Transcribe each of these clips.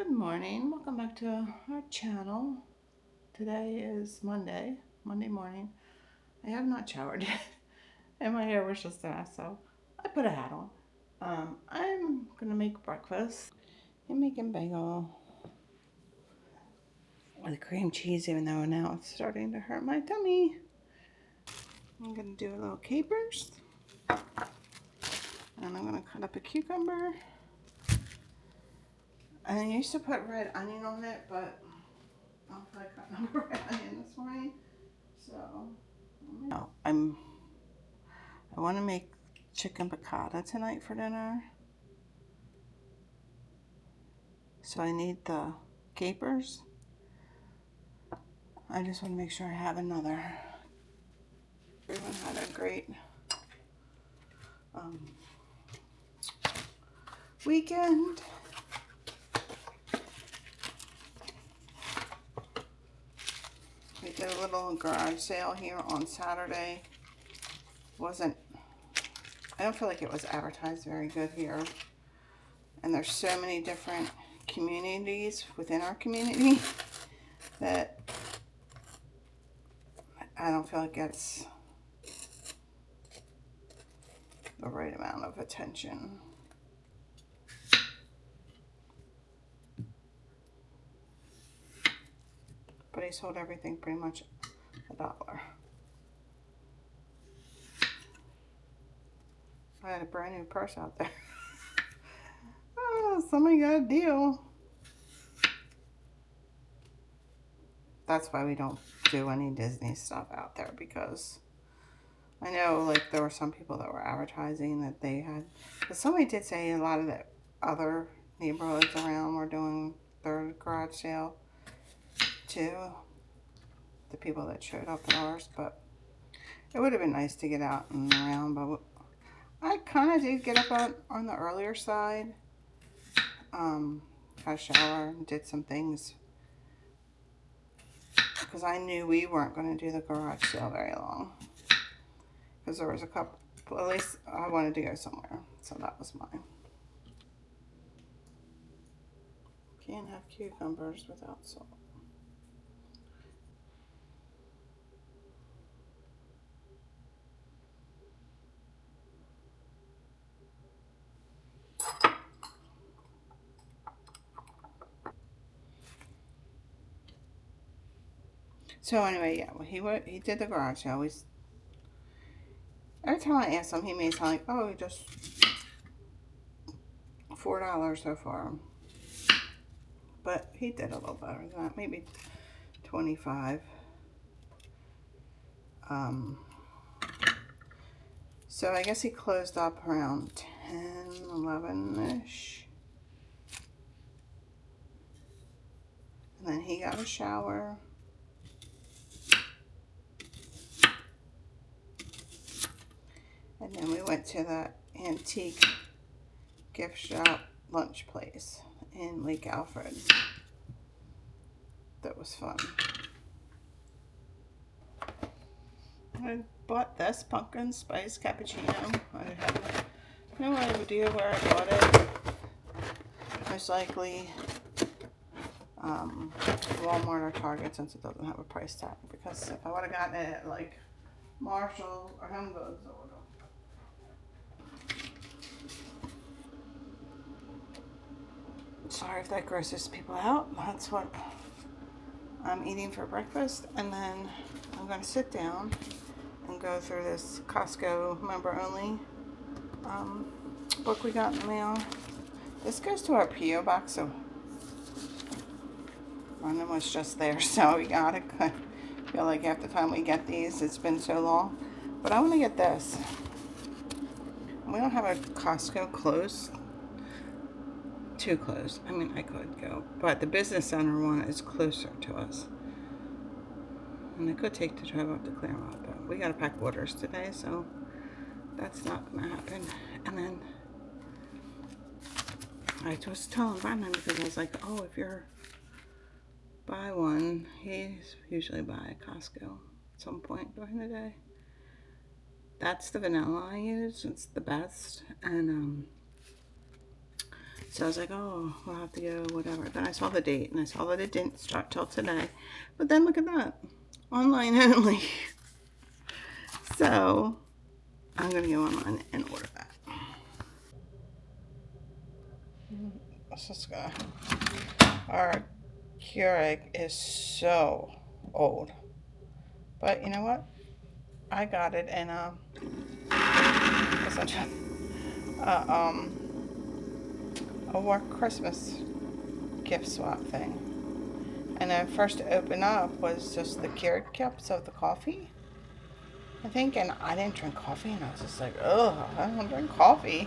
Good morning. Welcome back to our channel. Today is Monday morning. I have not showered yet, and my hair was just a mess, so I put a hat on. I'm gonna make breakfast. I'm making bagel with cream cheese, even though now it's starting to hurt my tummy. I'm gonna do a little capers, and I'm gonna cut up a cucumber. And I used to put red onion on it, but I don't feel like cutting up a red onion this morning. So, I want to make chicken piccata tonight for dinner. So I need the capers. I just want to make sure I have another. Everyone had a great weekend. We did a little garage sale here on Saturday. I don't feel like it was advertised very good here. And there's so many different communities within our community that I don't feel like it's the right amount of attention. But he sold everything pretty much $1. I had a brand new purse out there. Oh, somebody got a deal. That's why we don't do any Disney stuff out there, because I know like there were some people that were advertising that they had, but somebody did say a lot of the other neighborhoods around were doing their garage sale too, the people that showed up at ours. But it would have been nice to get out and around, but I kind of did get up on the earlier side. Got a shower and did some things because I knew we weren't going to do the garage sale very long, because there was a couple, at least I wanted to go somewhere, so that was mine. Can't have cucumbers without salt. So anyway, yeah, well, he did the garage sale. Every time I asked him, he made it sound like, oh, just $4 so far. But he did a little better than that, maybe 25. So I guess he closed up around 10, 11-ish. And then he got a shower. And then we went to the antique gift shop lunch place in Lake Alfred. That was fun. I bought this pumpkin spice cappuccino. I have no idea where I bought it. Most likely Walmart or Target, since it doesn't have a price tag. Because if I would have gotten it at like Marshall or HomeGoods, I would have. Sorry if that grosses people out. That's what I'm eating for breakfast, and then I'm going to sit down and go through this Costco member only book we got in the mail. This goes to our P.O. box, so Random was just there, so we got it. I feel like half the time we get these, it's been so long. But I want to get this. We don't have a Costco close. Too close. I mean, I could go, but the business center one is closer to us. And it could take the drive up to Claremont, but we got to pack orders today, so that's not going to happen. And then I was telling Brandon, because I was like, oh, if you're buy one, he's usually by Costco at some point during the day. That's the vanilla I use. It's the best. And So I was like, oh, we'll have to go, whatever. Then I saw the date, and I saw that it didn't start till today. But then look at that. Online only. So I'm going to go online and order that. Let's just go. Our Keurig is so old. But you know what? I got it in a work Christmas gift swap thing. And the first to open up was just the Keurig cups of the coffee, I think. And I didn't drink coffee, and I was just like, ugh, I don't drink coffee.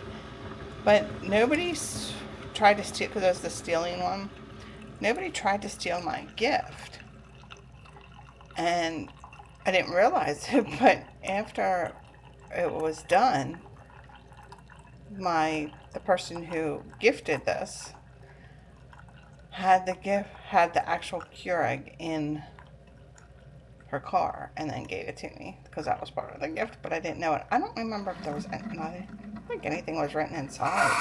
But nobody tried to steal, because it was the stealing one. Nobody tried to steal my gift. And I didn't realize it, but after it was done, the person who gifted this had the actual Keurig in her car and then gave it to me because that was part of the gift, but I didn't know it. I don't remember if there was I don't think anything was written inside,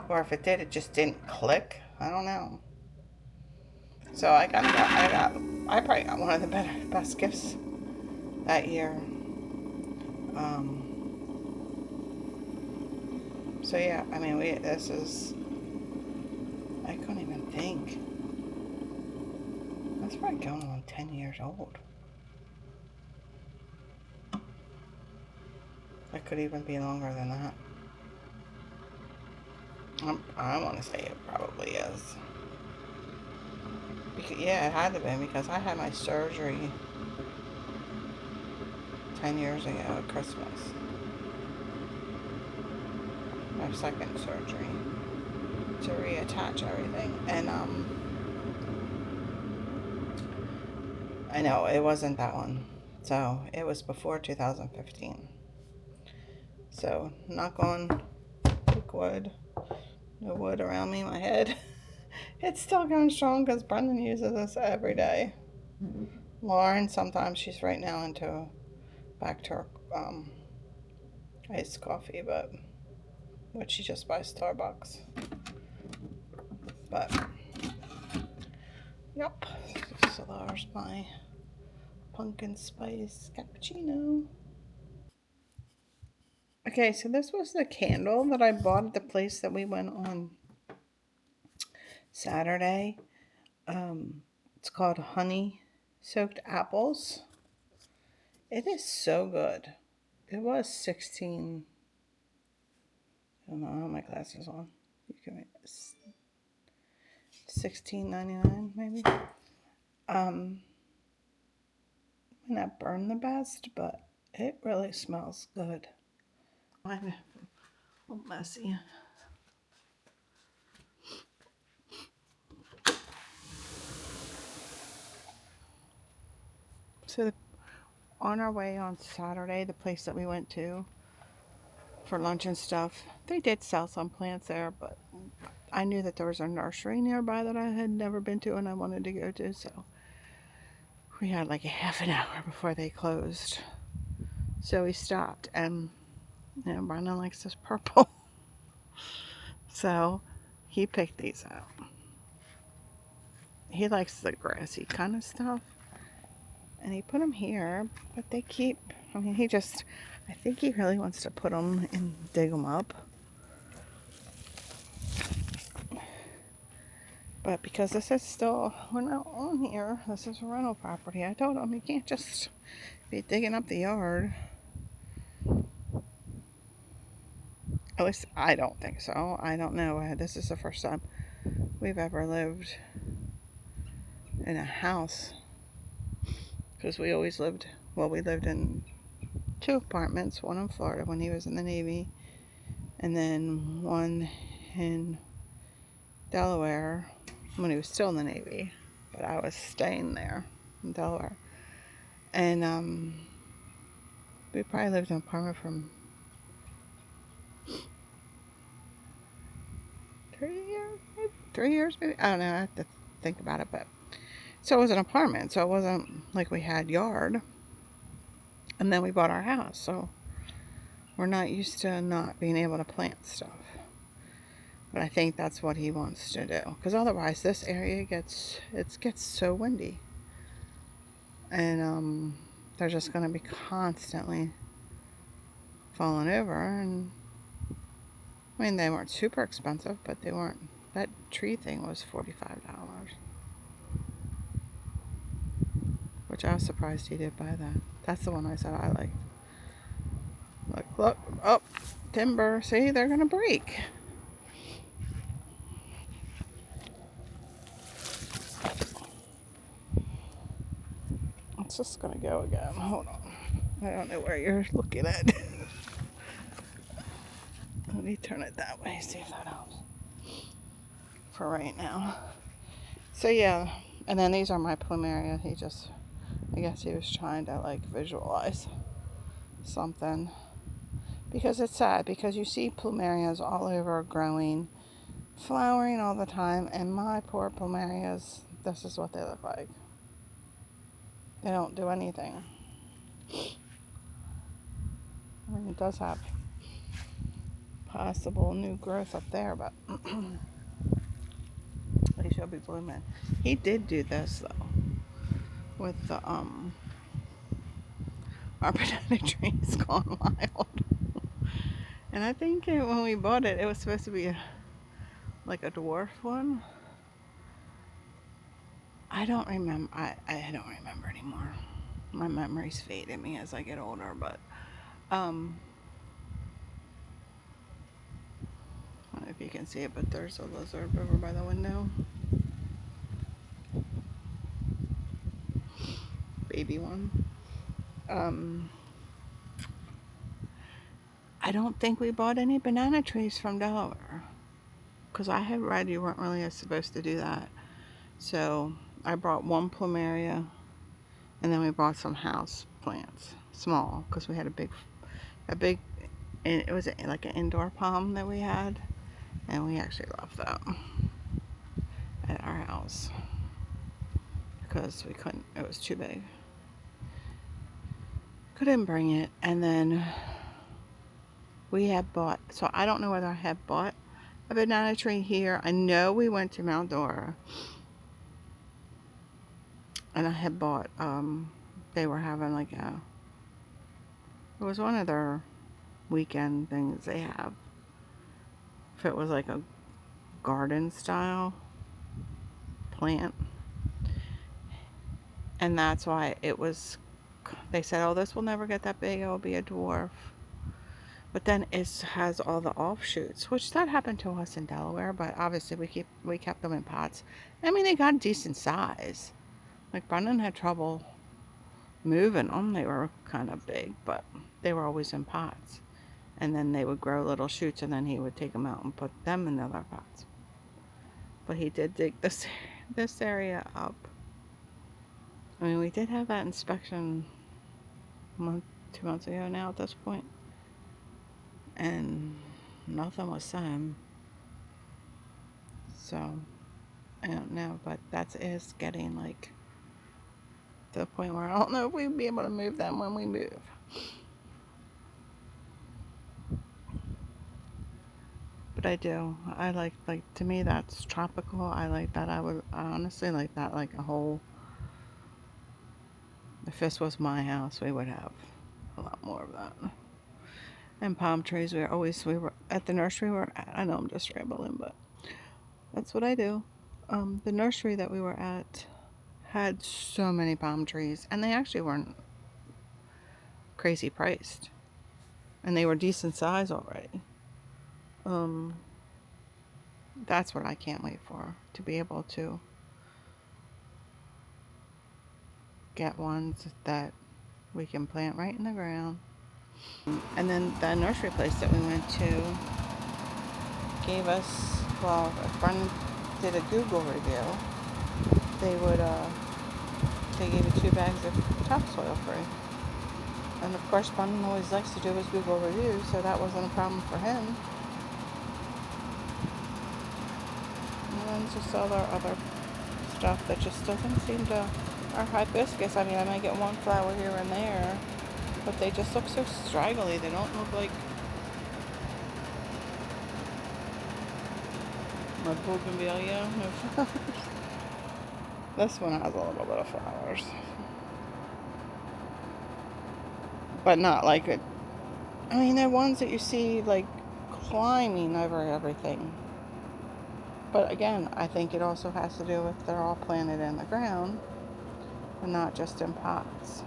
or if it did, it just didn't click. I don't know. So I probably got one of the best gifts that year. So yeah, I mean, I couldn't even think. That's probably going on 10 years old. It could even be longer than that. I want to say it probably is. Yeah, it had to be, because I had my surgery 10 years ago at Christmas. My second surgery to reattach everything. And I know it wasn't that one. So it was before 2015. So knock on wood. No wood around me, my head. It's still going strong because Brendan uses this every day. Lauren, sometimes she's right now back to her iced coffee, but which she just buys Starbucks. But yep, so there's my pumpkin spice cappuccino. Okay, so this was the candle that I bought at the place that we went on Saturday. It's called Honey Soaked Apples. It is so good. It was 16. I don't know, I have my glasses on. You can $16.99 maybe. Might not burn the best, but it really smells good. I'm a little messy. So on our way on Saturday, the place that we went to for lunch and stuff, they did sell some plants there, but I knew that there was a nursery nearby that I had never been to and I wanted to go to, so we had like a half an hour before they closed. So we stopped, and you know, Brandon likes this purple. So he picked these out. He likes the grassy kind of stuff. And he put them here, but they keep, I mean, I think he really wants to put them and dig them up. But because this is still, we're not on here, this is a rental property, I told him you can't just be digging up the yard. At least I don't think so. I don't know. This is the first time we've ever lived in a house. Because we always lived in 2 apartments. One in Florida when he was in the Navy. And then one in Delaware when he was still in the Navy. But I was staying there in Delaware. And we probably lived in an apartment from 3 years maybe. I don't know, I have to think about it. But so it was an apartment, so it wasn't like we had yard. And then we bought our house, so we're not used to not being able to plant stuff. But I think that's what he wants to do, because otherwise this area gets so windy, and they're just going to be constantly falling over. And I mean, they weren't super expensive, but they weren't. That tree thing was $45, which I was surprised he did buy that. That's the one I said I liked. Look, oh, timber. See, they're gonna break. It's just gonna go again. Hold on. I don't know where you're looking at. Let me turn it that way, see if that helps. For right now. So yeah, and then these are my plumeria. I guess he was trying to like visualize something. Because it's sad, because you see plumerias all over growing, flowering all the time, and my poor plumerias, this is what they look like. They don't do anything. I mean, it does have possible new growth up there, but they should be blooming. He did do this though, with the our banana trees gone wild. And I think when we bought it, it was supposed to be like a dwarf one. I don't remember. I don't remember anymore. My memory's fading me as I get older, but I don't know if you can see it, but there's a lizard over by the window. Baby one. I don't think we bought any banana trees from Delaware, because I had read you weren't really supposed to do that. So I brought one plumeria, and then we brought some house plants, small, because we had a big, and it was like an indoor palm that we had, and we actually left that at our house because we couldn't. It was too big. Couldn't bring it, and then we had bought. So I don't know whether I had bought a banana tree here. I know we went to Mount Dora, and I had bought. They were having like it was one of their weekend things they have. If it was like a garden style plant, and that's why it was. They said, "Oh, this will never get that big. It will be a dwarf." But then it has all the offshoots, which that happened to us in Delaware. But obviously, we kept them in pots. I mean, they got a decent size. Like Brendan had trouble moving them. They were kind of big, but they were always in pots. And then they would grow little shoots, and then he would take them out and put them in other pots. But he did dig this area up. I mean, we did have that inspection 2 months ago now at this point, and nothing was said. So I don't know, but that is getting like to the point where I don't know if we'd be able to move them when we move. But I do. I like to me that's tropical. I like that. I honestly like that, like a whole. If this was my house, we would have a lot more of that. And palm trees. We were at the nursery. I know I'm just rambling, but that's what I do. The nursery that we were at had so many palm trees, and they actually weren't crazy priced, and they were decent size already. That's what I can't wait for, to be able to get ones that we can plant right in the ground. And then the nursery place that we went to gave us, well, if Brendan did a Google review, they gave you 2 bags of topsoil free. And of course, Brendan always likes to do his Google reviews, so that wasn't a problem for him. And then just all our other stuff that just doesn't seem to. Our hibiscus, I mean, I might get one flower here and there, but they just look so straggly. They don't look like Or bougainvillea. No flowers. This one has a little bit of flowers. But not like it. I mean, they're ones that you see like climbing over everything. But again, I think it also has to do with they're all planted in the ground and not just in pots.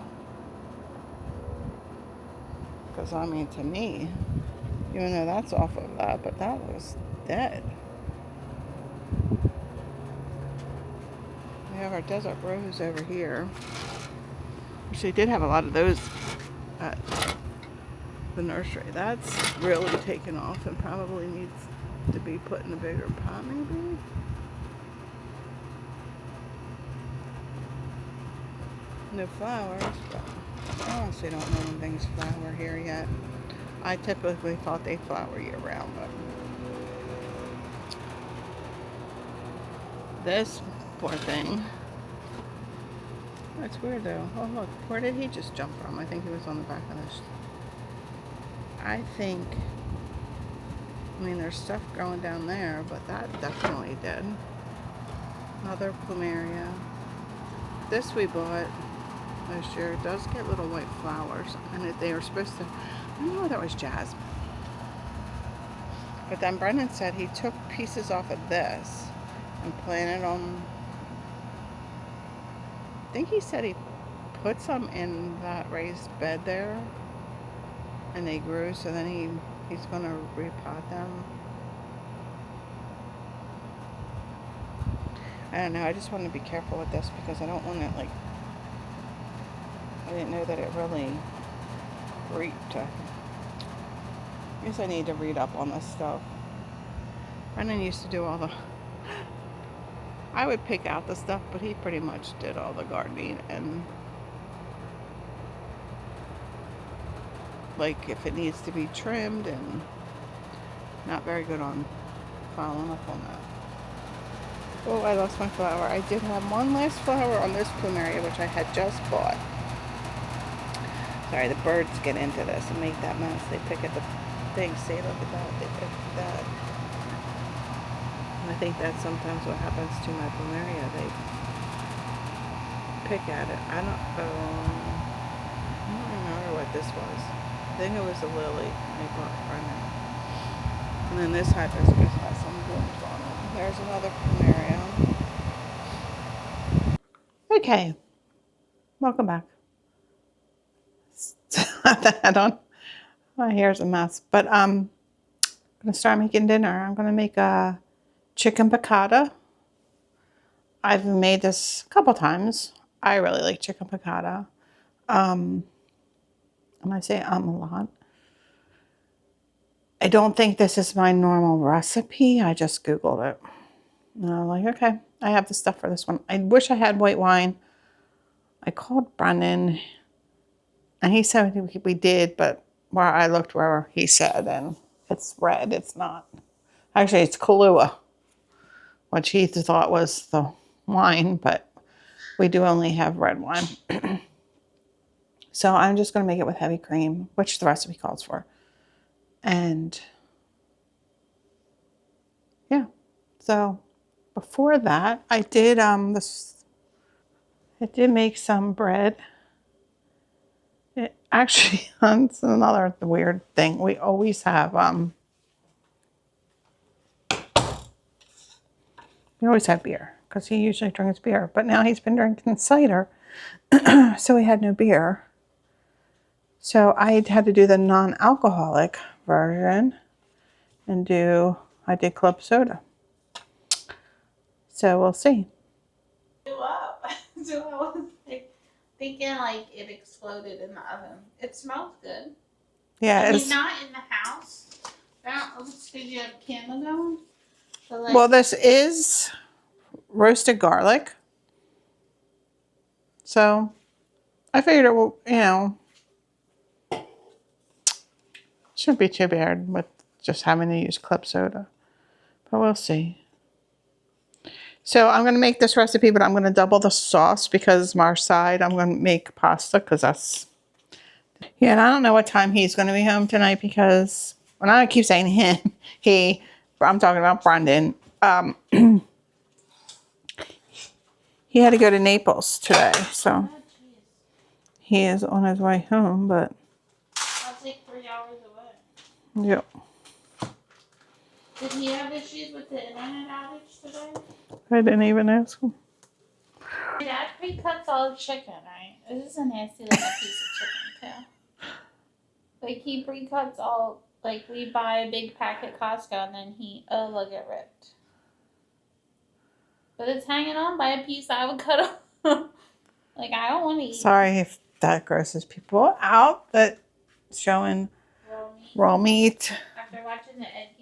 Because I mean, to me, even though that's off of that, but that was dead. We have our desert rose over here. Actually, did have a lot of those at the nursery. That's really taken off and probably needs to be put in a bigger pot, maybe. No flowers, but I honestly don't know when things flower here yet. I typically thought they flower year round, but this poor thing. That's weird though. Oh look, where did he just jump from? I think he was on the back of this. I think, I mean, there's stuff growing down there, but that definitely did. Another plumeria. This we bought last year. It does get little white flowers, and they were supposed to, I don't know if that was jasmine. But then Brendan said he took pieces off of this and planted them. I think he said he put some in that raised bed there, and they grew, so then he's going to repot them. I don't know, I just want to be careful with this because I don't want it, like, I didn't know that it really reaped. I guess I need to read up on this stuff. Brendan used to do all the, I would pick out the stuff, but he pretty much did all the gardening, and like if it needs to be trimmed, and not very good on following up on that. Oh, I lost my flower. I did have one last flower on this plumeria, which I had just bought. Sorry, the birds get into this and make that mess. They pick at the thing. See, look at that. They pick at that. And I think that's sometimes what happens to my plumeria. They pick at it. I don't remember what this was. I think it was a lily they bought from it. And then this hibiscus has some blooms on it. There's another plumeria. Okay, welcome back. Have the head on. My hair's a mess, but I'm gonna start making dinner. I'm gonna make a chicken piccata. I've made this a couple times. I really like chicken piccata. And I say a lot. I don't think this is my normal recipe. I just Googled it. And I'm like, okay, I have the stuff for this one. I wish I had white wine. I called Brendan, and he said we did, but where I looked where he said, and it's red. It's not. Actually, it's Kahlua, which he thought was the wine, but we do only have red wine. So I'm just going to make it with heavy cream, which the recipe calls for. And yeah, so before that, I did I did make some bread. It actually, that's another weird thing. We always have beer because he usually drinks beer, but now he's been drinking cider, so we had no beer. So I had to do the non-alcoholic version and I did club soda. So we'll see. Up. So I was like thinking like it exploded in the oven. It smells good. Yeah, I mean, not in the house. Because you have a candle going. So like, well, this is roasted garlic. So I figured it will, shouldn't be too bad with just having to use club soda. But we'll see. So I'm going to make this recipe, but I'm going to double the sauce because our side, I'm going to make pasta because that's... Yeah, and I don't know what time he's going to be home tonight because when I keep saying him, I'm talking about Brendan. He had to go to Naples today, so Oh, jeez. he is on his way home, but That's like 3 hours away. yep. Did he have issues with the internet outage today? I didn't even ask him. My dad pre-cuts all the chicken, right? This is a nasty little piece of chicken, too. Like, he pre-cuts all, like, we buy a big pack at Costco, and then oh, look, it ripped. But it's hanging on by a piece I would cut off. Like, I don't want to eat Sorry if that grosses people out, that showing raw meat. after watching the Ed Gein,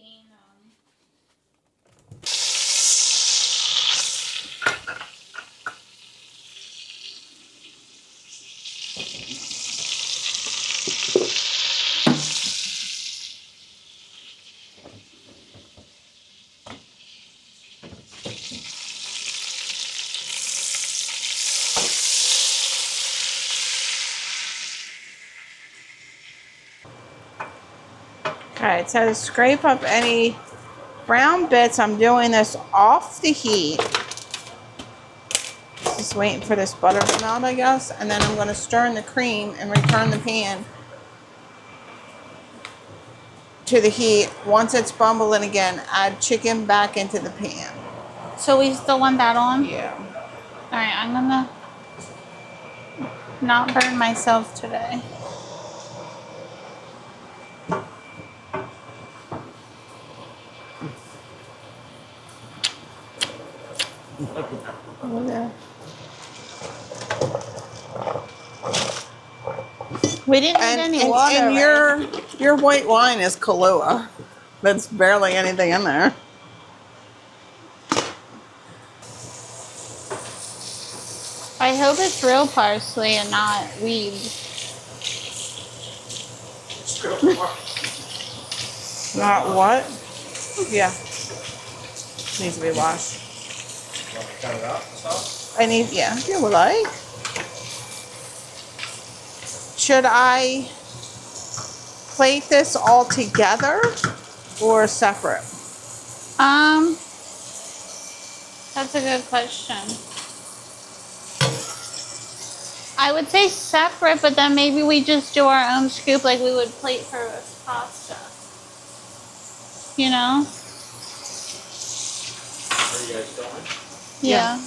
Alright, so to scrape up any brown bits, I'm doing this off the heat. Just waiting for this butter to melt, I guess. And then I'm going to stir in the cream and return the pan to the heat. Once it's bubbling again, add chicken back into the pan. So we still want that on? Yeah. Alright, I'm gonna not burn myself today. Yeah. We didn't need any water, and right? your white wine is Kahlua. That's barely anything in there. I hope it's real parsley and not weed. Not what? Yeah. Needs to be washed. Want me to cut it up and stuff? I need, yeah, if you would like. Should I plate this all together or separate? That's a good question. I would say separate, but then maybe we just do our own scoop like we would plate for pasta. You know? Are you guys filming? Yeah. Are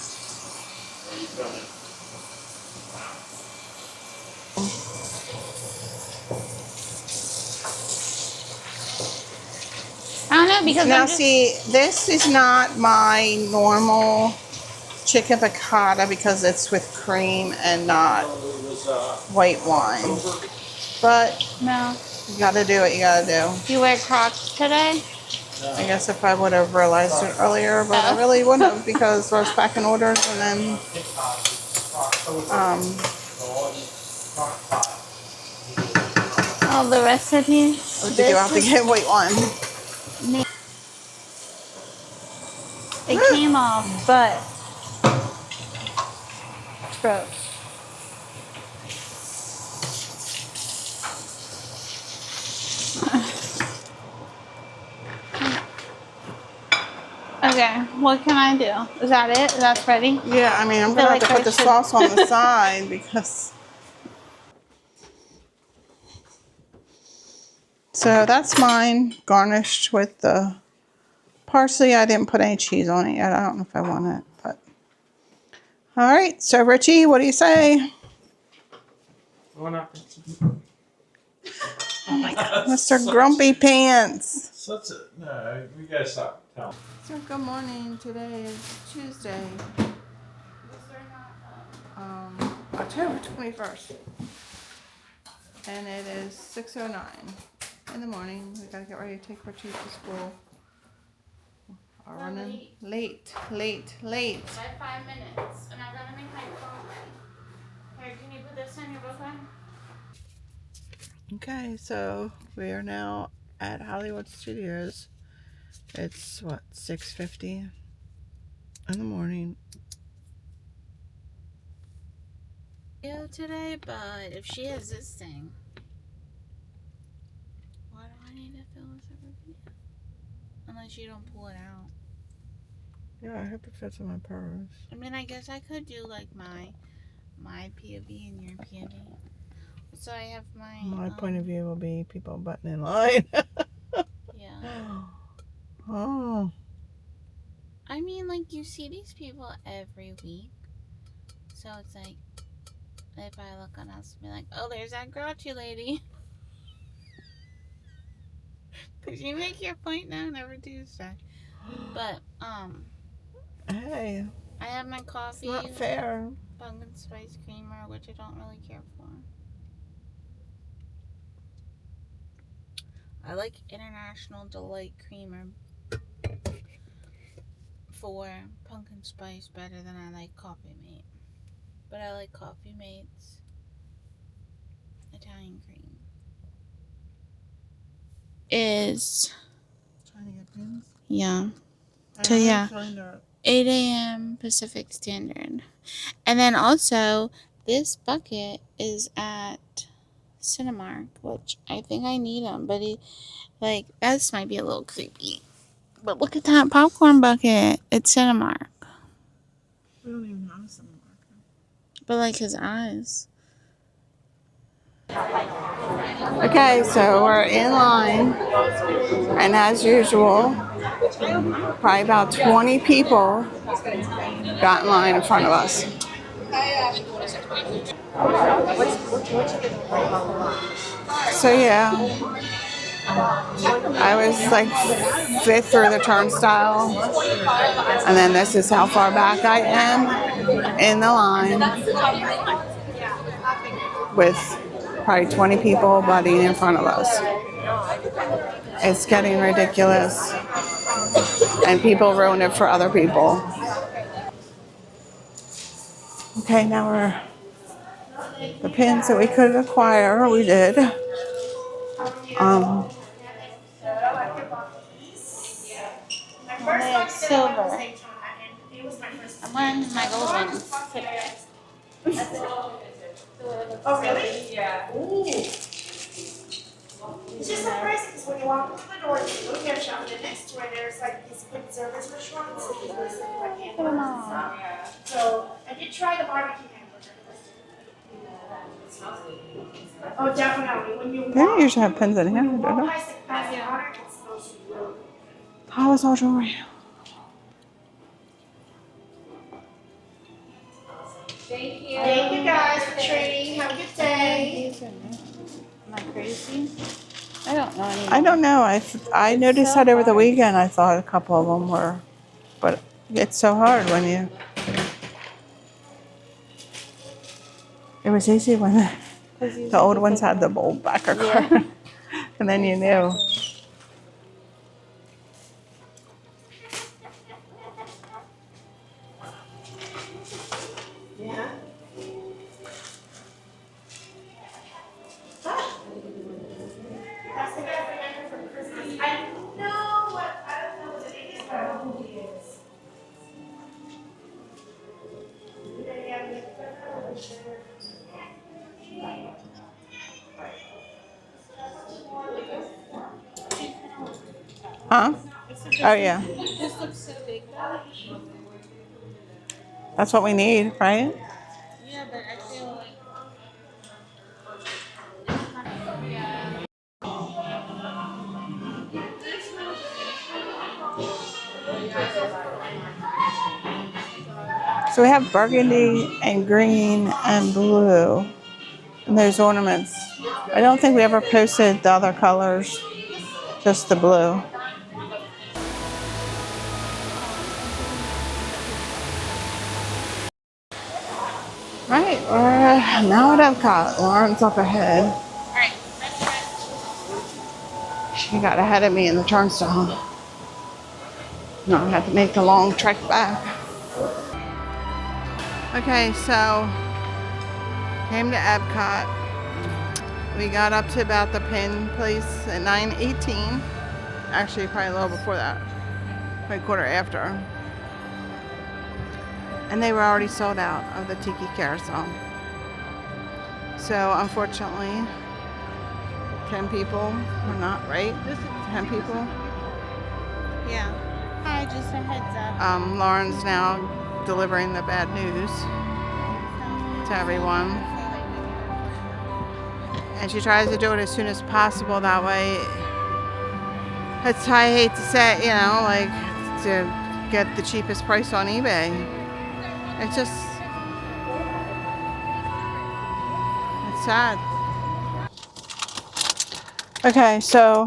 you filming? I don't know because Now I'm just, see, this is not my normal chicken piccata because it's with cream and not It was white wine. But no. you gotta do what you gotta do. You wear Crocs today? I guess if I would have realized it earlier, but I really wouldn't have because I was packing orders and then Oh, the recipe. what did you have to get white wine? It came off, but it's gross. Okay, what can I do? Is that it? That's ready? Yeah, I mean, I'm gonna have to put the sauce on the side because. So that's mine, garnished with the parsley. I didn't put any cheese on it yet. I don't know if I want it, but. All right, so Richie, what do you say? Oh, no. Oh my God, Mr. Grumpy Pants. Such a, no, we gotta stop telling. So good morning. Today is Tuesday, October 21st, and it is 6:09 in the morning. We gotta get ready to take Richie to school. We're running late. I have 5 minutes, and I'm gonna make my coffee. Here, can you put this in your book bag? Okay, so we are now at Hollywood Studios. It's what, 6:50 in the morning. Today, but if she has this thing, why do I need to fill this every video? Unless you don't pull it out. Yeah, I hope it fits in my purse. I mean, I guess I could do like my POV and your POV. So I have My point of view will be people butting in line. Yeah. Oh. I mean, like, you see these people every week. So it's like, if I look on us and be like, oh, there's that grouchy lady. Because you make your point known every Tuesday. But, Hey. I have my coffee. It's not fair. Pumpkin spice creamer, which I don't really care for. I like International Delight Creamer for pumpkin spice better than I like Coffee Mate. But I like Coffee Mate's Italian cream. Is Trying to get pins? Yeah. So yeah, 8 a.m. Pacific Standard. And then also, this bucket is at Cinemark, which I think I need them, but this might be a little creepy. But look at that popcorn bucket. It's Cinemark. We don't even have some. But like his eyes. Okay, so we're in line, and as usual, probably about 20 people got in line in front of us. So yeah, I was like 5th through the turnstile, and then this is how far back I am in the line with probably 20 people butting in front of us. It's getting ridiculous, and people ruin it for other people. Okay, now the pins that we could acquire, we did. I have silver. I'm wearing my gold one. Oh, really? Yeah. Ooh. It's just surprising because when you walk into the door, you go gift shop, and next to it, there's like these quick service restaurants that people are selling like hamburgers and stuff. Yeah. So I did try the barbecue hamburger. Oh, definitely. When you They don't usually have pins in here, do walk they? past the counter, it smells really good. How is all jewelry? Thank you. Thank you guys for trading. Have a good day. Am I crazy? I don't know any. I don't know. I noticed that over the weekend. I thought a couple of them were, but it's so hard when you. It was easy when the old ones had the bold backer card, and then you knew. Yeah. That's the guy from Christmas. I don't know what the name is, but I don't know who he is. Huh? Oh yeah. This looks so big though. That's what we need, right? Yeah, but I feel like. So we have burgundy and green and blue and those ornaments. I don't think we ever posted the other colors, just the blue. Right, we're now at Epcot. Lauren's up ahead. Alright, She got ahead of me in the turnstile. Now I have to make the long trek back. Okay, so came to Epcot. We got up to about the pin place at 9:18. Actually, probably a little before that, probably quarter after. And they were already sold out of the Tiki Carousel. So unfortunately, 10 people were not right. 10 people. yeah. Hi. Hi, just a heads up. Lauren's now delivering the bad news to everyone. And she tries to do it as soon as possible. That way, it's, I hate to say, you know, like to get the cheapest price on eBay. It's just, it's sad. Okay, so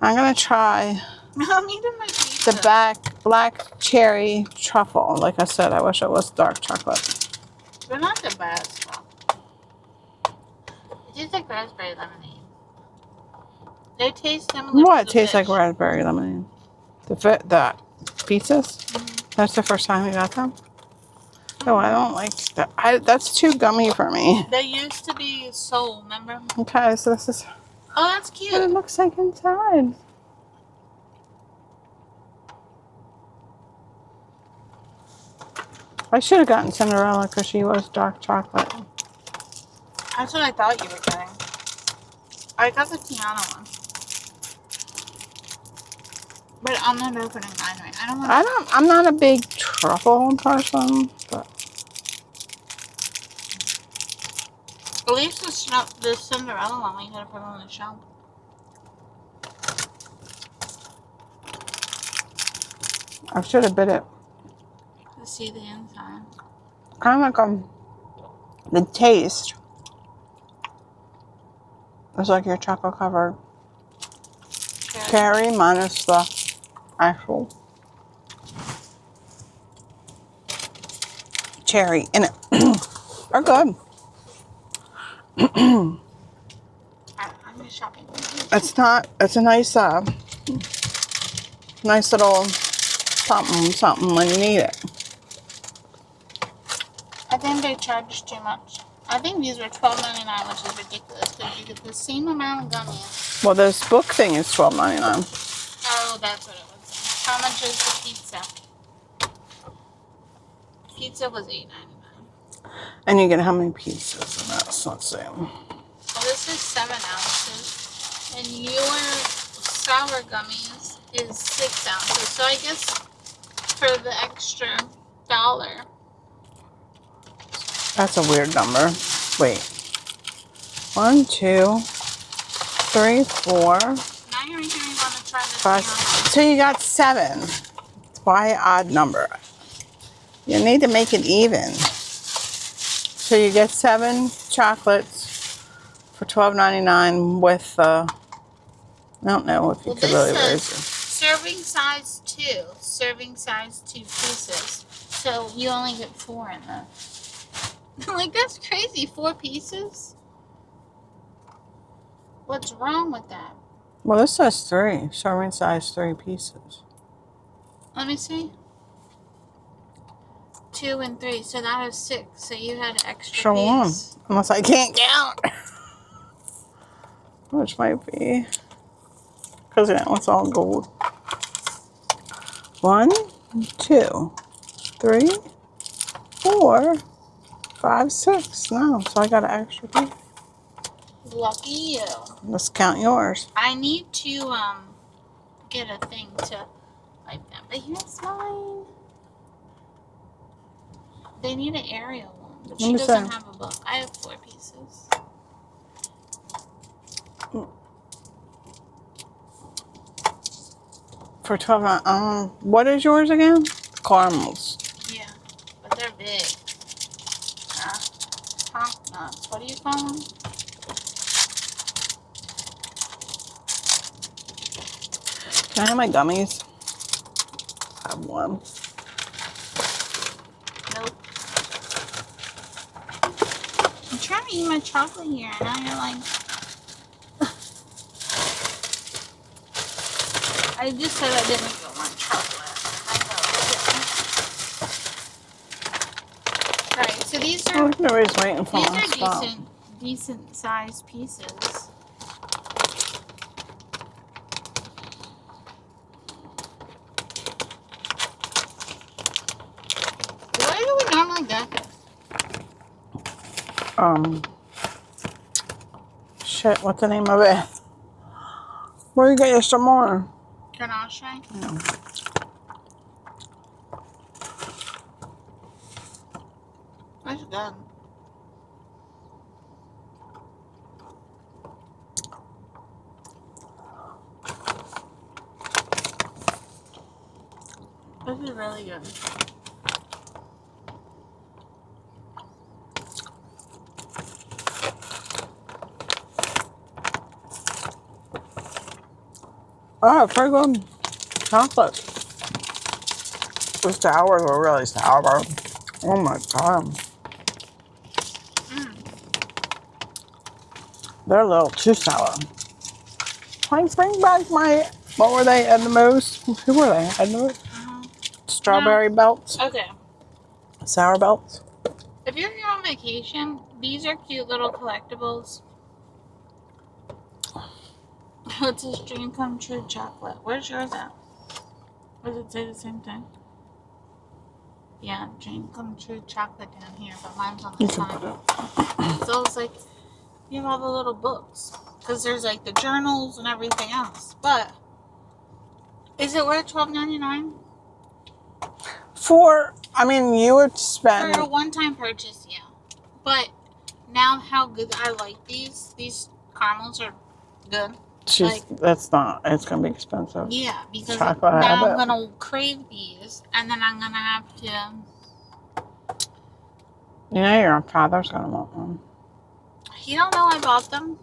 I'm gonna try I'm eating my pizza. the black cherry truffle. Like I said, I wish it was dark chocolate. They're not the best. It tastes like raspberry lemonade. They taste similar. What to tastes fish. like raspberry lemonade? The pizzas? Mm-hmm. That's the first time we got them? Oh, I don't like that. That's too gummy for me. They used to be soul, remember? Okay, so this is Oh, that's what it cute. looks like inside. I should have gotten Cinderella because she was dark chocolate. That's what I thought you were getting. I got the piano one. But I'm not opening mine right. I don't want I'm not a big truffle person, but At least the Cinderella one, we gotta put on the shelf. I should have bit it. To see the inside. Kind of like the taste. It's like your chocolate covered cherry minus the actual cherry in it. Are good. I'm just shopping. It's a nice nice little something when you need it. I think they charged too much. I think these were $12.99, which is ridiculous because you get the same amount of gummies. Well, this book thing is $12.99. Oh, that's what it was. How much is the pizza? Pizza was $8.99. And you get how many pieces in this? Let's see. Well, this is 7 ounces, and your sour gummies is 6 ounces. So I guess for the extra $1. That's a weird number. Wait. 1, 2, 3, 4, Now you're making me want to try this 5. piano. So you got 7. Why odd number? You need to make it even. So you get 7 chocolates for $12.99 with I don't know if you could really raise it. Serving size 2. Serving size 2 pieces. So you only get 4 in this. Like, that's crazy. 4 pieces? What's wrong with that? Well, this says 3. Serving size 3 pieces. Let me see. 2 and 3. So that is 6. So you had an extra Show on. piece. Unless I can't count. Which might be. Because now it's all gold. 1, 2, 3, 4, 5, 6. No, so I got an extra piece. Lucky you. Let's count yours. I need to get a thing to wipe them. But here's mine. They need an Ariel one, but she doesn't have a book. I have 4 pieces. For 12, what is yours again? Caramels. Yeah, but they're big. Top nuts. What do you call them? Can I have my gummies? I have one. Nope. I'm trying to eat my chocolate here, and now you're like... I just said I didn't even want chocolate. I know. Alright, so these are... Everybody's waiting for These my are spot. decent sized pieces. Why do we normally get this? Shit, what's the name of it? Where you get your some more? Ganache? No. That's good. This is really good. Oh, pretty good. Chocolate. The sours were really sour. Oh my god. They're a little too sour. Can I bring back my, what were they, Ednamo's? Who were they? Ednamo's? Strawberry belts? Okay. Sour belts? If you're here on vacation, these are cute little collectibles. It says Dream Come True Chocolate. Where's yours at? Or does it say the same thing? Yeah, Dream Come True Chocolate down here, but mine's on the You can side. put it. So it's like, you have all the little books. Because there's like the journals and everything else. But, is it worth $12.99? For, I mean, you would spend. For a one-time purchase, yeah. But, now how good I like these caramels are good. That's not, it's going to be expensive. Yeah, because Chocolate now habit. I'm going to crave these. And then I'm going to have to... You know your father's going to want one. He don't know I bought them.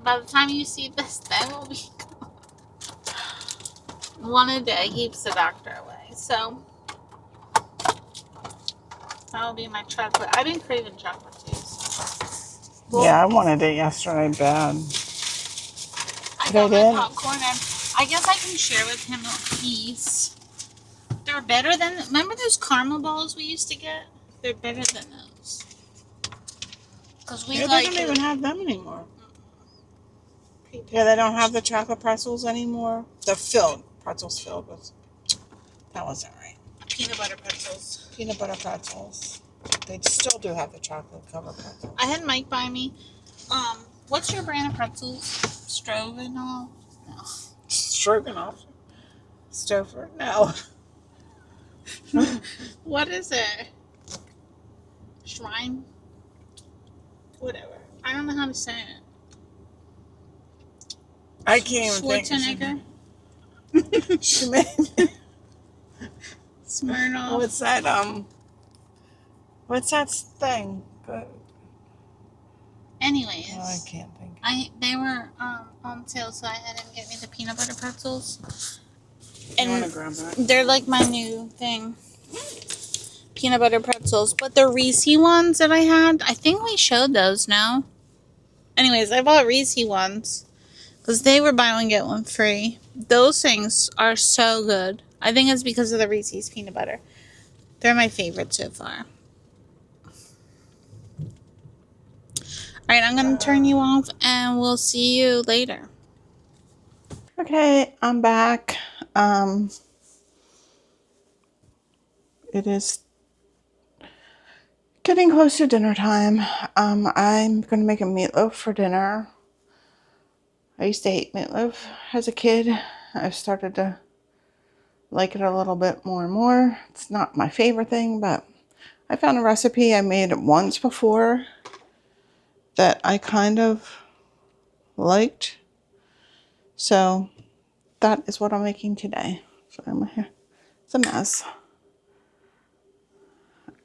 By the time you see this, they will be gone. One a day keeps the doctor away. So, that will be my chocolate. I've been craving chocolate too. Well, Yeah, I wanted it yesterday bad. I got my popcorn and I guess I can share with him a piece. They're better than, remember those caramel balls we used to get? They're better than those. Because we Yeah, like they don't even have them anymore. Yeah, they don't have the chocolate pretzels anymore. The pretzels filled with, that wasn't right. peanut butter pretzels. Peanut butter pretzels. They still do have the chocolate covered pretzels. I had Mike buy me. What's your brand of pretzels? Stroganoff? No. Stroganoff? Stouffer? No. What is it? Shrine? Whatever. I don't know how to say it. I can't even Schwarzenegger? think. She made Smirnoff? what's that thing? Anyways. Oh, I can't think. They were on sale, so I had him get me the peanut butter pretzels. You want to And grab that? they're like my new thing. Peanut butter pretzels. But the Reese ones that I had, I think we showed those, no? Anyways, I bought Reese ones. Because they were buy one, get one free. Those things are so good. I think it's because of the Reese's peanut butter. They're my favorite so far. Alright, I'm going to turn you off and we'll see you later. Okay, I'm back. It is getting close to dinner time. I'm going to make a meatloaf for dinner. I used to hate meatloaf as a kid. I've started to like it a little bit more and more. It's not my favorite thing, but I found a recipe I made once before that I kind of liked. So that is what I'm making today. Sorry, my hair. It's a mess.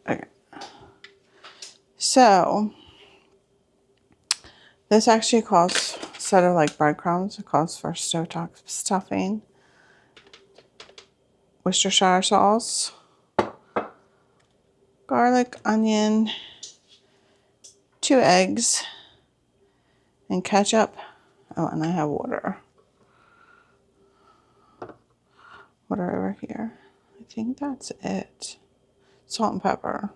Okay. So this actually calls, instead of like breadcrumbs, it calls for stovetop stuffing, Worcestershire sauce, garlic, onion, 2 eggs, and ketchup. Oh, and I have water. Water over here. I think that's it. Salt and pepper.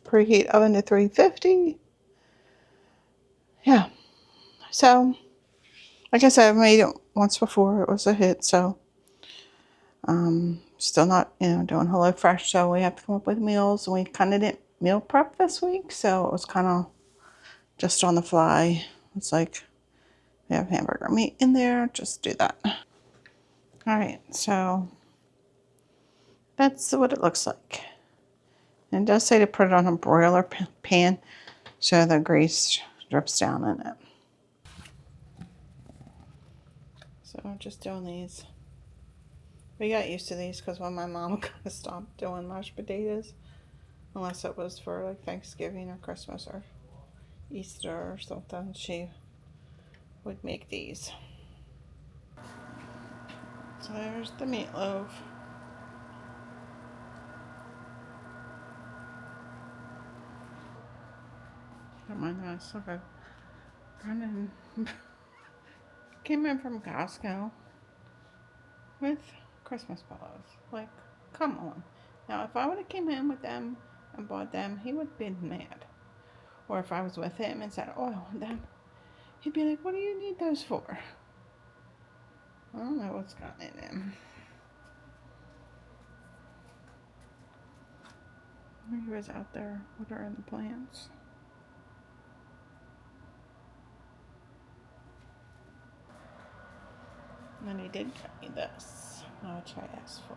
Preheat oven to 350. Yeah. So, like I said, I've made it once before. It was a hit. So, still not, doing HelloFresh. So we have to come up with meals. And we kind of didn't meal prep this week. So it was kind of just on the fly. It's like, we have hamburger meat in there. Just do that. All right. So that's what it looks like. And it does say to put it on a broiler pan so the grease drips down in it. So I'm just doing these. We got used to these because when my mom kind of stopped doing mashed potatoes, unless it was for like Thanksgiving or Christmas or Easter or something, she would make these. So there's the meatloaf. Don't mind that. Look at Brendan came in from Costco with Christmas pillows. Like, come on. Now, if I would have came in with them and bought them, he would have been mad. Or if I was with him and said, oh, I want them, he'd be like, what do you need those for? I don't know what's gotten in him. He was out there watering the plants. And then he did get me this, which I asked for.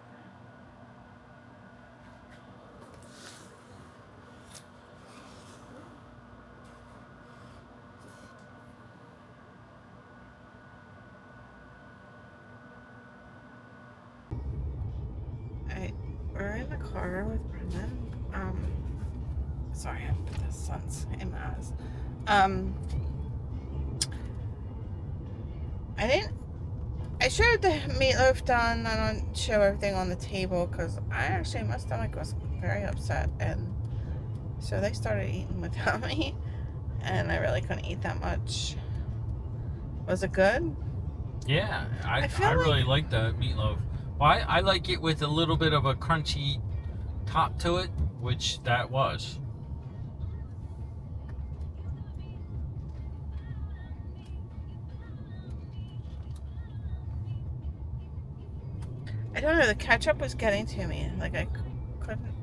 We're in the car with Brendan. Sorry, I put the sun's in my eyes. I showed the meatloaf done. I don't show everything on the table because my stomach was very upset, and so they started eating without me, and I really couldn't eat that much. Was it good? Yeah, I feel really like the meatloaf. Well, I like it with a little bit of a crunchy top to it, which that was. I don't know, the ketchup was getting to me. Like, I couldn't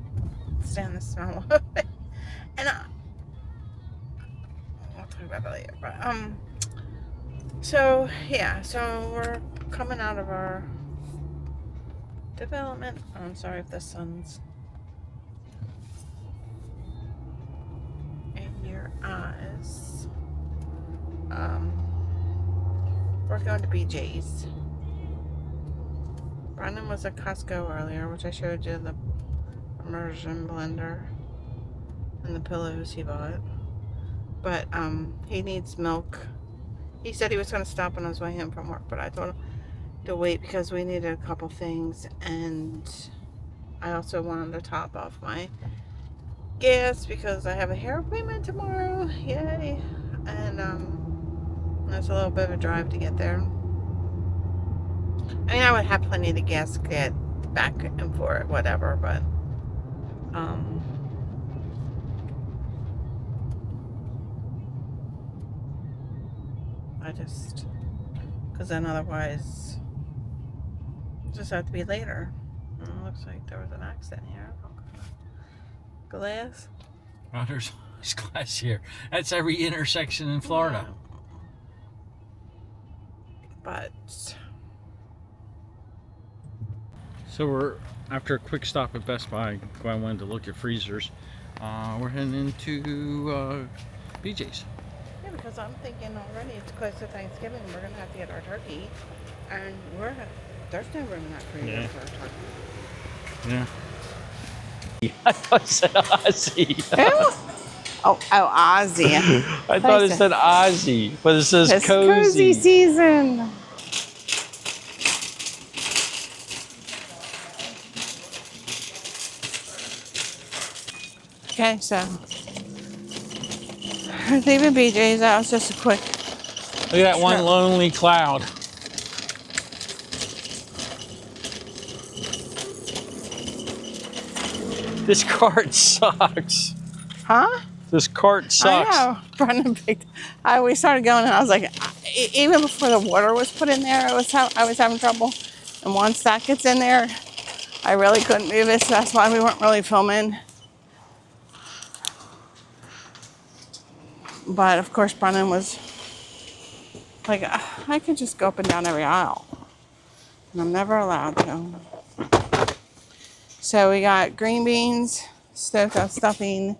stand the smell of it. And I'll talk about that later. But, so, yeah. So, we're coming out of our development. I'm sorry if the sun's in your eyes. We're going to BJ's. Brendan was at Costco earlier, which I showed you the immersion blender and the pillows he bought. But he needs milk. He said he was going to stop on his way home from work, but I told him to wait because we needed a couple things, and I also wanted to top off my gas because I have a hair appointment tomorrow. Yay! And it's a little bit of a drive to get there. I mean, I would have plenty of gas to get back and forth, whatever, but I just, because then otherwise it just have to be later. It looks like there was an accident here. Glass. Oh, there's glass here. That's every intersection in Florida. Yeah. But So we're, after a quick stop at Best Buy, Gwyn wanted to look at freezers. We're heading into BJ's. yeah, because I'm thinking already it's close to Thanksgiving. We're gonna have to get our turkey, and there's no room in that freezer for a turkey. Yeah. I thought it said Ozzy. Who? Oh, Ozzy. I thought it said Ozzy, but it says It's cozy. cozy season. Okay, so we're leaving BJ's. That was just a quick. Look at that one lonely cloud. This cart sucks. Huh? This cart sucks. I know. Brendan picked. We started going, and I was like, even before the water was put in there, I was having trouble. And once that gets in there, I really couldn't move it. So that's why we weren't really filming. But of course, Brendan was like, I could just go up and down every aisle, and I'm never allowed to. So we got green beans, stove top stuffing,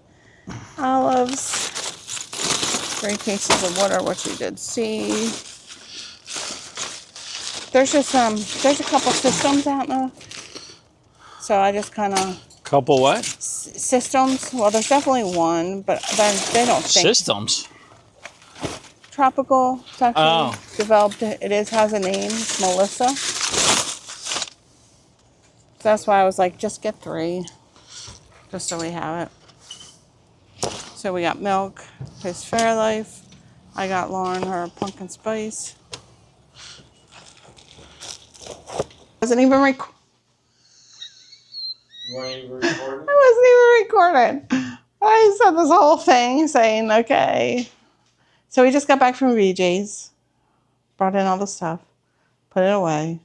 olives, 3 cases of water, which you did see. There's just there's a couple systems out now, so I just kind of Couple what? systems. Well, there's definitely one, but they don't think Systems. tropical. It's actually developed. Has a name. It's Melissa. So that's why I was like, just get 3, just so we have it. So we got milk, his Fairlife. I got Lauren her pumpkin spice. Wasn't even recording. You weren't even recording? I wasn't even recording. I said this whole thing saying, okay. So we just got back from BJ's, brought in all the stuff, put it away,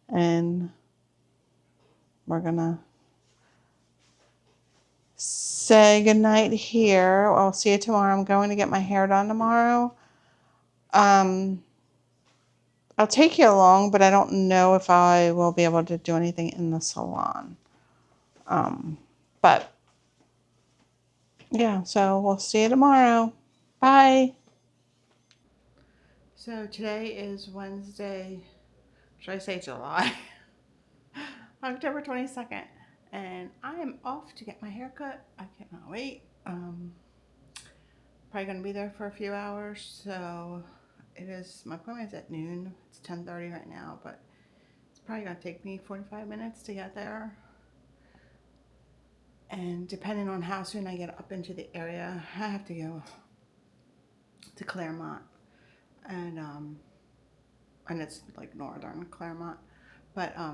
and we're gonna say goodnight here. I'll see you tomorrow. I'm going to get my hair done tomorrow. I'll take you along, but I don't know if I will be able to do anything in the salon. But yeah, so we'll see you tomorrow. Bye. So today is Wednesday, should I say July? October 22nd. And I am off to get my hair cut. I cannot wait. Probably going to be there for a few hours. So my appointment is at noon. It's 10:30 right now, but it's probably going to take me 45 minutes to get there. And depending on how soon I get up into the area, I have to go to Claremont. And it's like northern Claremont. But I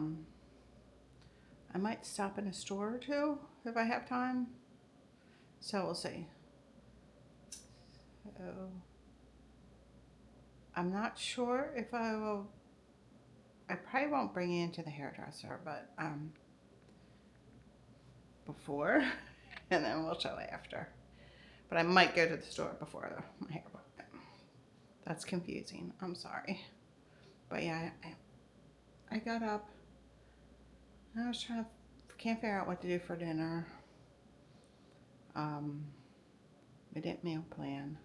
might stop in a store or two if I have time. So we'll see. So I'm not sure if I will. I probably won't bring you into the hairdresser, but before, and then we'll show after. But I might go to the store before my hair appointment. That's confusing. I'm sorry. But yeah, I got up. I was can't figure out what to do for dinner. We didn't meal plan.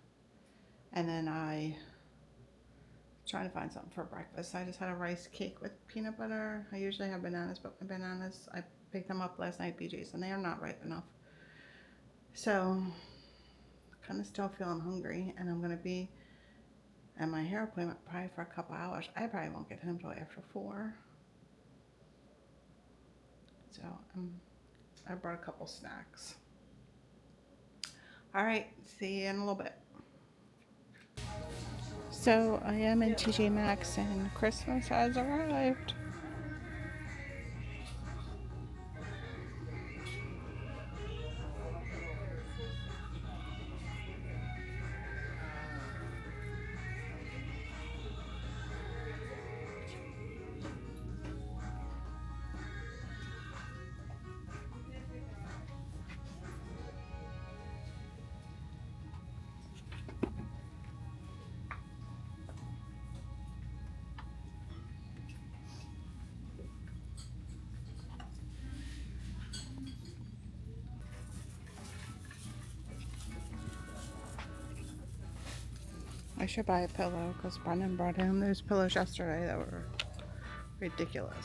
And then I trying to find something for breakfast. I just had a rice cake with peanut butter. I usually have bananas, but my bananas, I picked them up last night at BJ's and they are not ripe enough. So, kind of still feeling hungry, and I'm going to be at my hair appointment probably for a couple hours. I probably won't get home till after 4. So, I brought a couple snacks. All right, see you in a little bit. So I am in TJ Maxx and Christmas has arrived. I should buy a pillow because Brendan brought home those pillows yesterday that were ridiculous.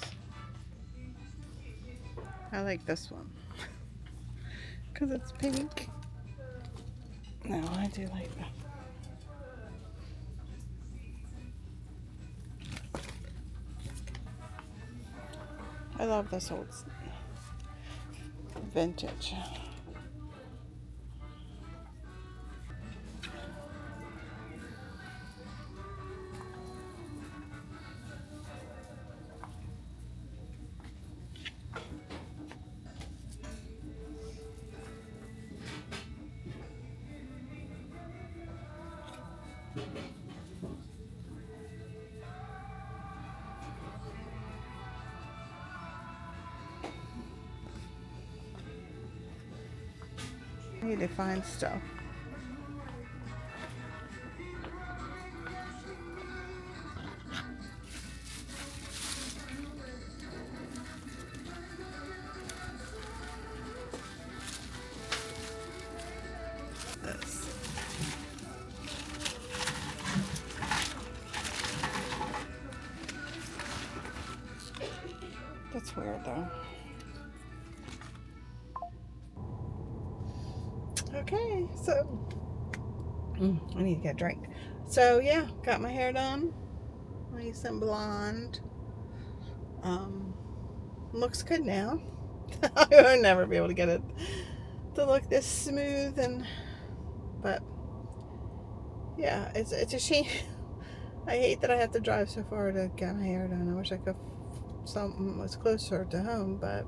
I like this one because it's pink. No, I do like that. I love this old vintage. I need to find stuff. weird though. Okay, so I need to get a drink. So yeah, got my hair done. Nice and blonde. Looks good now. I would never be able to get it to look this smooth, but yeah, it's a shame. I hate that I have to drive so far to get my hair done. I wish I could something was closer to home, but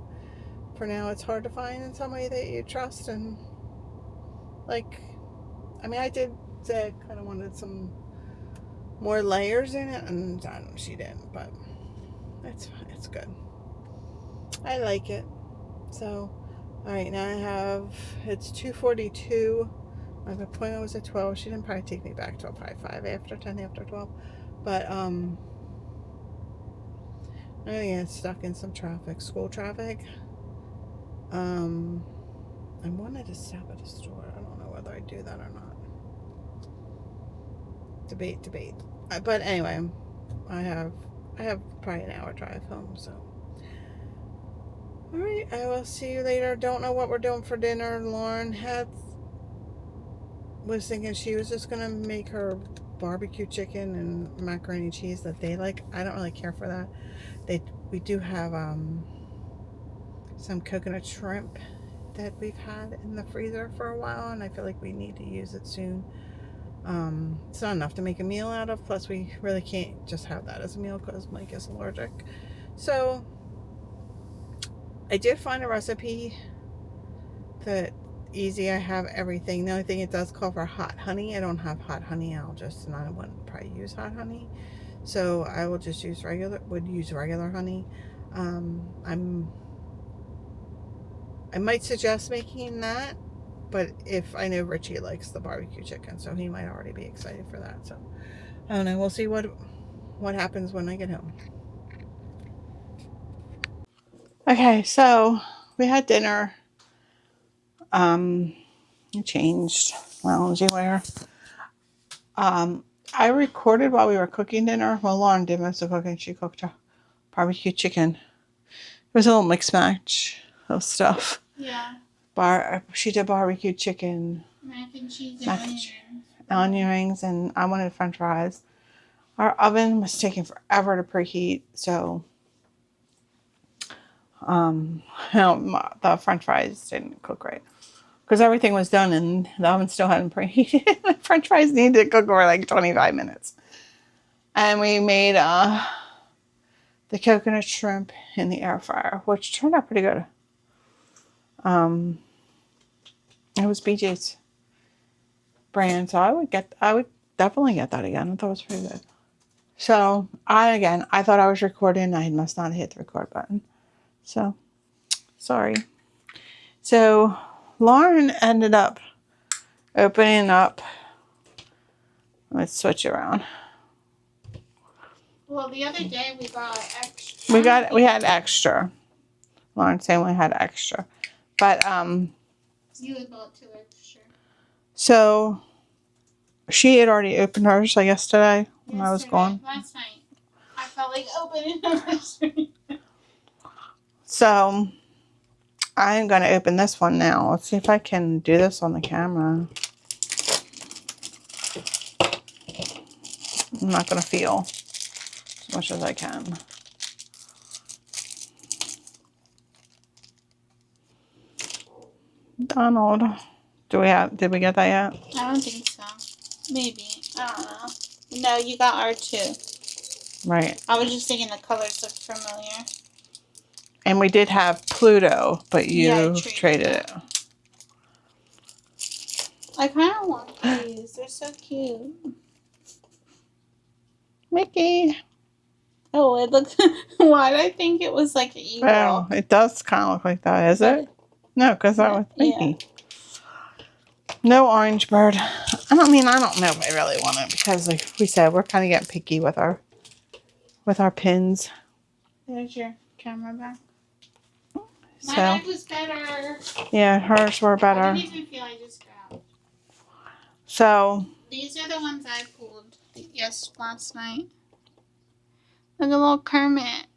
for now it's hard to find somebody that you trust. And like, I mean, I did say I kind of wanted some more layers in it, and she didn't, but it's good. I like it. So all right, now it's 2:42. My appointment was at 12. She didn't probably take me back till probably 5 after 10 after 12, but I'm gonna get stuck in some traffic, school traffic. I wanted to stop at a store. I don't know whether I do that or not. Debate. But anyway, I have probably an hour drive home, so. All right, I will see you later. Don't know what we're doing for dinner. Lauren was thinking she was just gonna make her barbecue chicken and macaroni and cheese that they like. I don't really care for that. We do have some coconut shrimp that we've had in the freezer for a while, and I feel like we need to use it soon. It's not enough to make a meal out of, plus we really can't just have that as a meal because Mike is allergic. So I did find a recipe that easy. I have everything. The only thing it does call for hot honey. I don't have hot honey. I wouldn't probably use hot honey, so I will just use regular honey. I might suggest making that, but if I know Richie likes the barbecue chicken, so he might already be excited for that. So I don't know. We'll see what happens when I get home. Okay, so we had dinner. Changed loungy wear. I recorded while we were cooking dinner. Well, Lauren did most of the cooking. She cooked a barbecue chicken. It was a little mixed match of stuff. Yeah. She did barbecue chicken, Mac and cheese and onion rings, and I wanted French fries. Our oven was taking forever to preheat, so the French fries didn't cook right. Because everything was done and the oven still hadn't preheated. The French fries needed to cook for like 25 minutes. And we made the coconut shrimp in the air fryer, which turned out pretty good. It was BJ's brand, so I would definitely get that again. I thought it was pretty good. So I thought I was recording. I must not hit the record button. So sorry. So Lauren ended up opening up. Let's switch around. Well, the other day we got extra. We had extra. Lauren saying we had extra, but You had bought 2 extra. So she had already opened hers, I guess, today when I was gone. Last night, I felt like opening them. So I'm going to open this one now. Let's see if I can do this on the camera. I'm not going to feel as much as I can. Donald. Did we get that yet? I don't think so. Maybe. I don't know. No, you got R2. Right. I was just thinking the colors looked familiar. And we did have Pluto, but you traded it. I kind of want these. They're so cute. Mickey. Oh, it looks... Why did I think it was like an eagle? Oh, it does kind of look like that, is it? No, because that was Mickey. Yeah. No orange bird. I don't know if I really want it because, like we said, we're kind of getting picky with our pins. There's your camera back. My So, bag was better. Yeah, hers were better. I didn't even feel I just grabbed. So These are the ones I pulled last night. Like a little Kermit.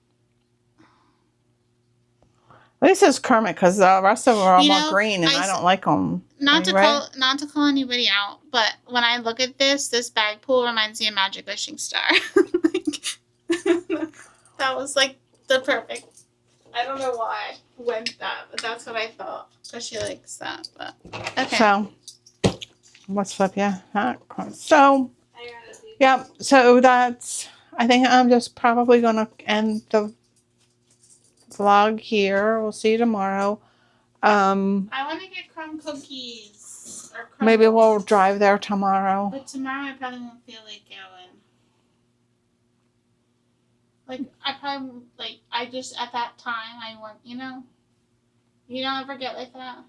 At least it's Kermit because the rest of them are all You more know, green and I don't like them. Not to call anybody out, but when I look at this bag pool reminds me of Magic Wishing Star. That was like the perfect. I don't know why I went that, but that's what I thought. Because she likes that. But okay. So, let's flip you. So, yeah. So that's. I think I'm just probably gonna end the vlog here. We'll see you tomorrow. I want to get crumb cookies. Or crumb Maybe we'll drive there tomorrow. But tomorrow I probably won't feel like going. Like, I probably, like, I just, at that time, I want, you know? You don't ever get like that?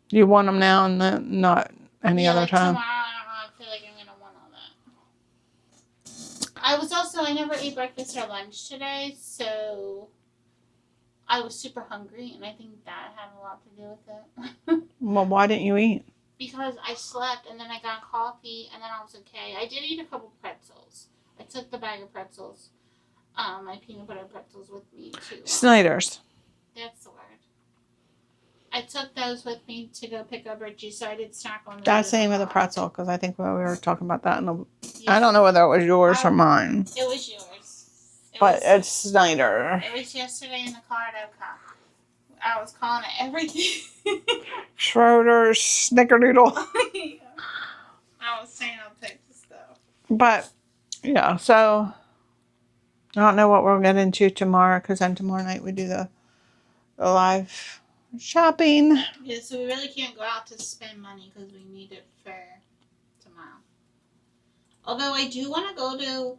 You want them now and then not any other like time? Tomorrow, I don't know, I feel like I'm going to want all that. I never ate breakfast or lunch today, so I was super hungry, and I think that had a lot to do with it. Well, why didn't you eat? Because I slept, and then I got coffee, and then I was okay. I did eat a couple pretzels. I took the bag of pretzels, my peanut butter pretzels with me, too. Snyder's. That's the word. I took those with me to go pick up Richie, so I did snack on them. That's the name of the pretzel, because I think we were talking about that. Yeah. I don't know whether it was yours or mine. It was yours. It's Snyder. It was yesterday in the car at Oka. I was calling it everything. Schroeder's, Snickerdoodle. I was saying all types of stuff. But, yeah, so I don't know what we'll get into tomorrow, because then tomorrow night we do the live shopping. Yeah, so we really can't go out to spend money because we need it for tomorrow. Although I do want to go to,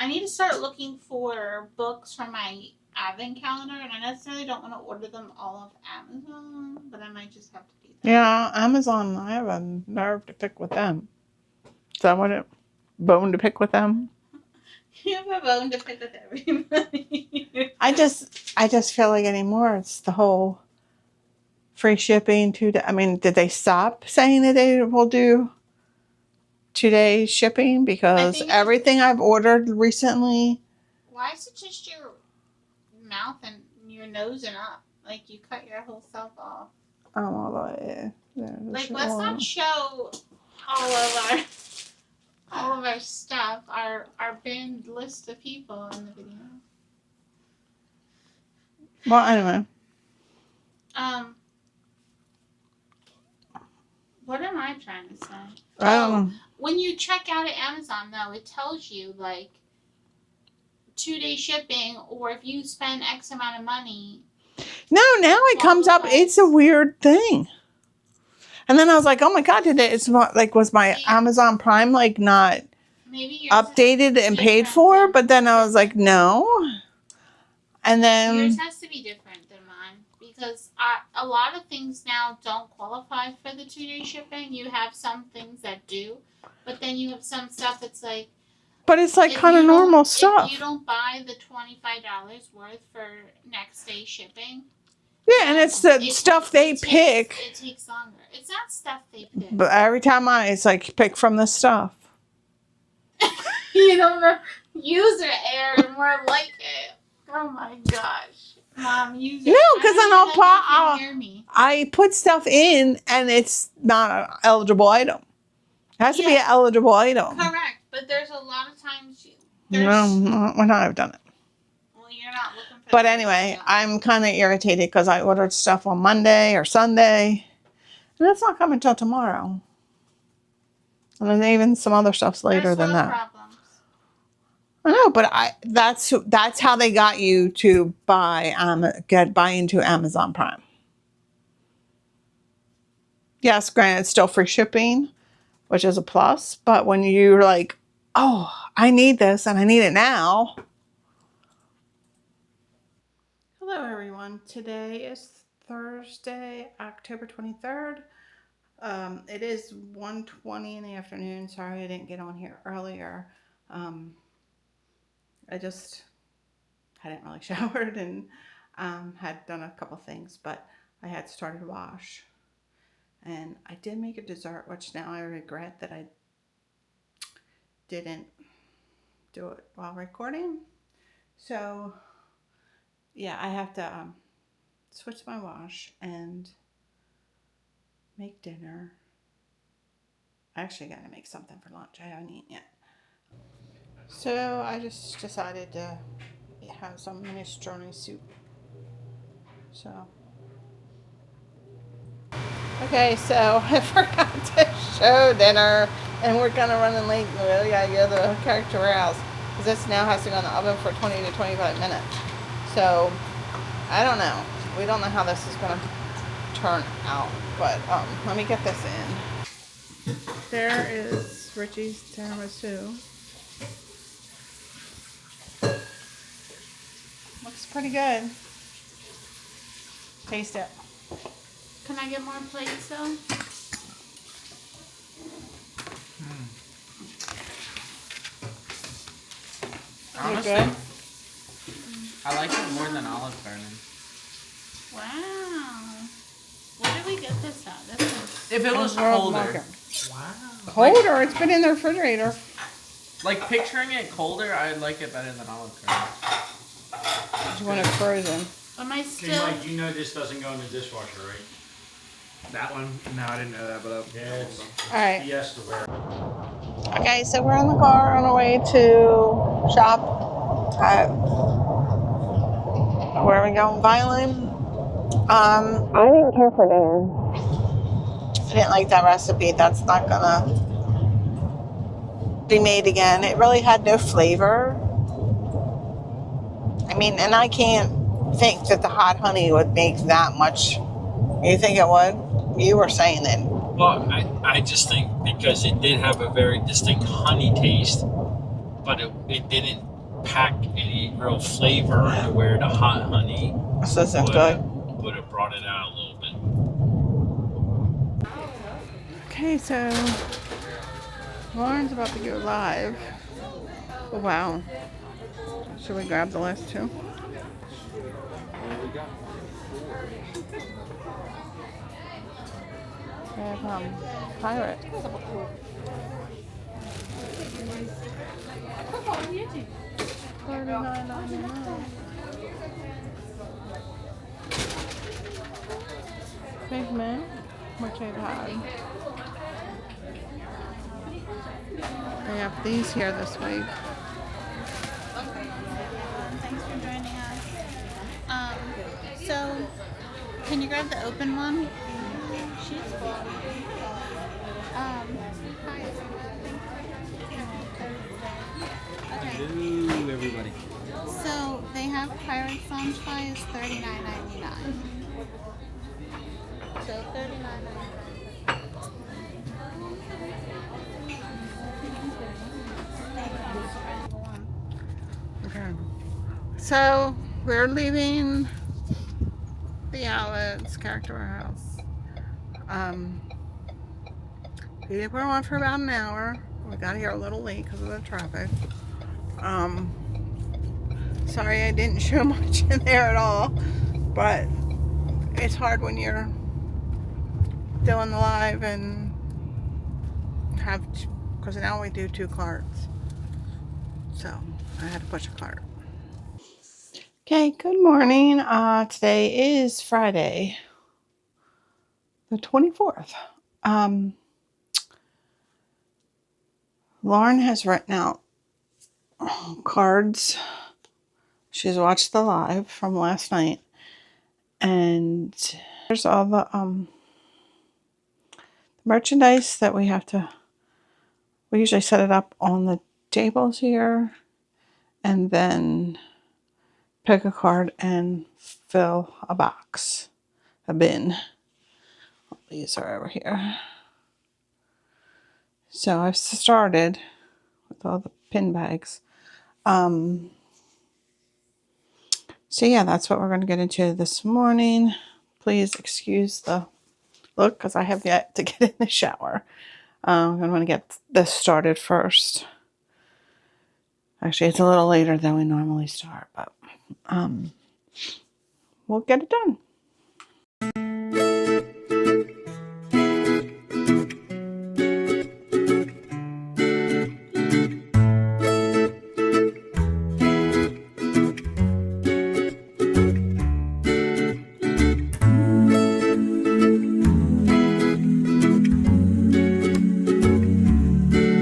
I need to start looking for books for my advent calendar, and I necessarily don't want to order them all off Amazon, but I might just have to do that. Yeah, Amazon, I have a nerve to pick with them. Is that what bone to pick with them? You have a bone to pick with everybody. I just feel like anymore it's the whole free shipping. I mean, did they stop saying that they will do 2-day shipping? Because everything I've ordered recently. Why is it just your mouth and your nose and up? Like you cut your whole self off. Like let's not show all of our stuff, our banned list of people in the video. Well, anyway. What am I trying to say? I don't know. When you check out at Amazon, though, it tells you, like, 2-day shipping, or if you spend X amount of money. No, now it comes up. It's a weird thing. And then I was like, oh my God, was my Amazon Prime like not updated and paid for? But then I was like, no. And then yours has to be different than mine because a lot of things now don't qualify for the 2-day shipping. You have some things that do, but then you have some stuff that's like. But it's like kind of normal stuff. If you don't buy the $25 worth for next day shipping. Yeah, and it's the stuff they pick. It takes longer. It's not stuff they pick. But every time it's like pick from the stuff. You don't know. User error, more like it. Oh my gosh. Mom, user. No, because then I put stuff in and it's not an eligible item. It has to be an eligible item. Correct. But there's a lot of times No, we're not. I've done it. Well, you're not looking for. But anyway, I'm kind of irritated because I ordered stuff on Monday or Sunday, and it's not coming till tomorrow. And then even some other stuff's later than that. Problems. I know, but that's how they got you to buy into Amazon Prime. Yes, granted, it's still free shipping, which is a plus. But when you're like, oh, I need this and I need it now. Hello, everyone. Today is Thursday, October 23rd. It is 1:20 in the afternoon. Sorry I didn't get on here earlier. I just hadn't really showered and had done a couple things, but I had started wash. And I did make a dessert, which now I regret that I didn't do it while recording. So yeah, I have to switch my wash and make dinner. I actually got to make something for lunch. I haven't eaten yet. So I just decided to have some minestrone soup. So okay, so I forgot to show dinner, and we're kind of running late. We really gotta go to the character warehouse because this now has to go in the oven for 20 to 25 minutes. So I don't know. We don't know how this is gonna turn out, but let me get this in. There is Richie's tiramisu. Looks pretty good. Taste it. Can I get more plates though? Honestly, good? I like it more than Olive Garden. Wow. Where did we get this at? This is If it was World colder. Market. Wow. Colder? It's been in the refrigerator. Like picturing it colder, I like it better than Olive Garden. You want it frozen? am I Hey, still Mike, you know this doesn't go in the dishwasher, right? That one? No, I didn't know that, but Yeah, it's All right. BS to wear. Okay, so we're in the car on our way to shop at, where are we going? Violin. I didn't care for dinner. I didn't like that recipe. That's not gonna be made again. It really had no flavor. I mean, and I can't think that the hot honey would make that much. You think it would? You were saying that. Well, I just think because it did have a very distinct honey taste, but it didn't pack any real flavor to where the hot honey This isn't good. would have brought it out a little bit. Okay, so Lauren's about to go live. Oh, wow. Should we grab the list too? We have Pirate. $39.99. Pigment, which I've had. They have these here this week. thanks for joining us. So can you grab the open one? She's full. Hi. Okay. Hello, everybody. So they have pirate sponge fries, $39.99. So $39.99. Okay. So we're leaving the outlets, character warehouse. We were on for about an hour. We got here a little late because of the traffic. Sorry I didn't show much in there at all, but it's hard when you're doing the live and have, because now we do 2 carts. So I had to push a cart. Okay, good morning. Today is Friday, the 24th. Lauren has written out cards. She's watched the live from last night, and there's all the merchandise that we have to. We usually set it up on the tables here, and then pick a card and fill a box, a bin. These are over here. So I've started with all the pin bags. So yeah, that's what we're going to get into this morning. Please excuse the look because I have yet to get in the shower. I'm going to get this started first. Actually, it's a little later than we normally start, but we'll get it done.